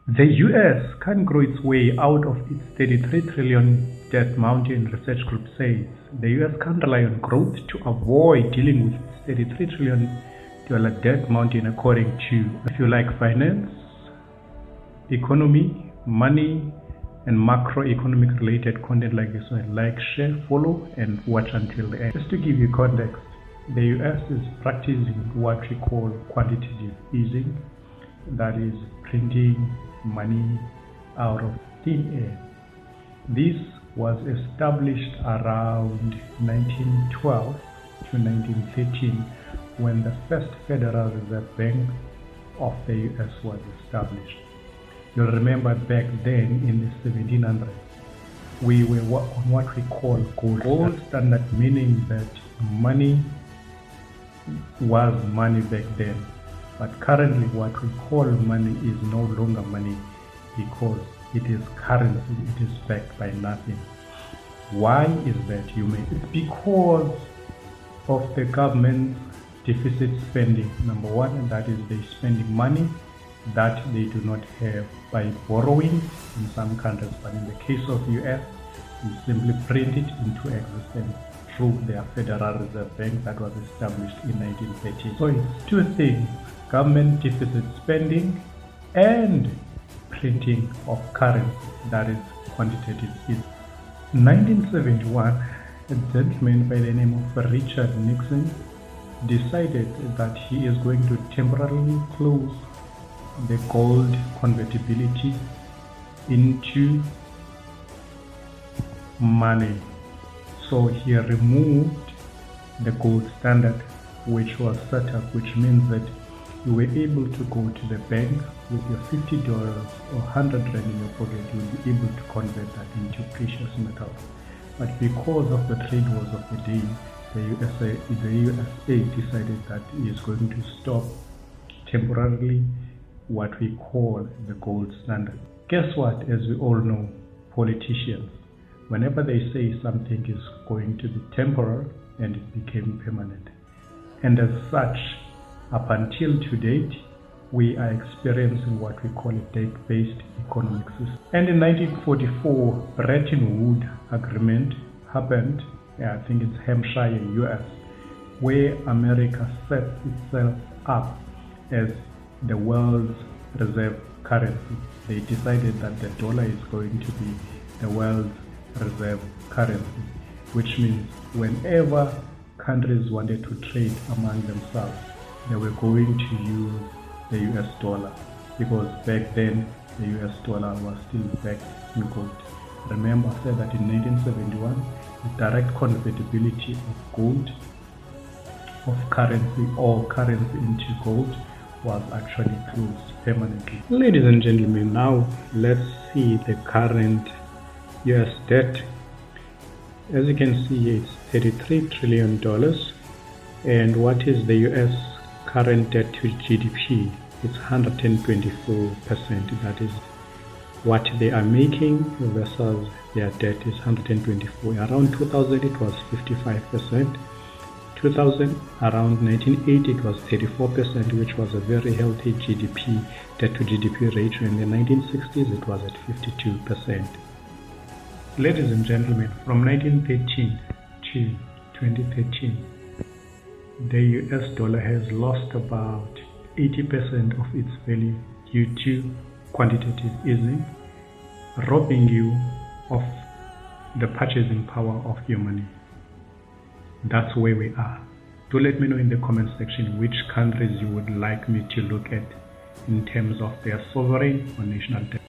The US can't grow its way out of its 33 trillion debt mountain, research group says. The US can't rely on growth to avoid dealing with its $33 trillion debt mountain, according to, if you like, finance, economy, money, and macroeconomic related content like this one. Like, share, follow, and watch until the end. Just to give you context, the US is practicing what we call quantitative easing, that is printing money out of thin air. This was established around 1912 to 1913 when the first Federal Reserve Bank of the US was established. You'll remember back then in the 1700s, we were on what we call gold standard, meaning that money was money back then. But currently what we call money is no longer money because it is currency, it is backed by nothing. Why is that, you may? It's because of the government's deficit spending. Number one, and that is they spending money that they do not have by borrowing in some countries, but in the case of US, we simply print it into existence through their Federal Reserve Bank that was established in 1913. So it's two things: government deficit spending and printing of currency, that is quantitative easing. In 1971, a gentleman by the name of Richard Nixon decided that he is going to temporarily close the gold convertibility into money. So he removed the gold standard which was set up, which means that you were able to go to the bank with your $50 or 100 rand in your pocket. You will be able to convert that into precious metals. But because of the trade wars of the day, the USA decided that it is going to stop temporarily what we call the gold standard. Guess what? As we all know, politicians, whenever they say something is going to be temporary, and it became permanent. And as such, up until to date, we are experiencing what we call a debt-based economic system. And in 1944, Bretton Woods Agreement happened, I think it's Hampshire, US, where America set itself up as the world's reserve currency. They decided that the dollar is going to be the world's reserve currency, which means whenever countries wanted to trade among themselves, they were going to use the US dollar, because back then the US dollar was still backed in gold. Remember, I said that in 1971, the direct convertibility of gold, of currency or currency into gold, was actually closed permanently. Ladies and gentlemen, now let's see the current US debt. As you can see, it's $33 trillion. And what is the US current debt to GDP? It's 124%. That is what they are making versus their debt is 124. Around 2000 it was 55%. 2000, around 1980 it was 34%, which was a very healthy GDP debt to GDP ratio. In the 1960s it was at 52%. Ladies and gentlemen, from 1913 to 2013, the US dollar has lost about 80% of its value due to quantitative easing, robbing you of the purchasing power of your money. That's where we are. Do let me know in the comment section which countries you would like me to look at in terms of their sovereign or national debt.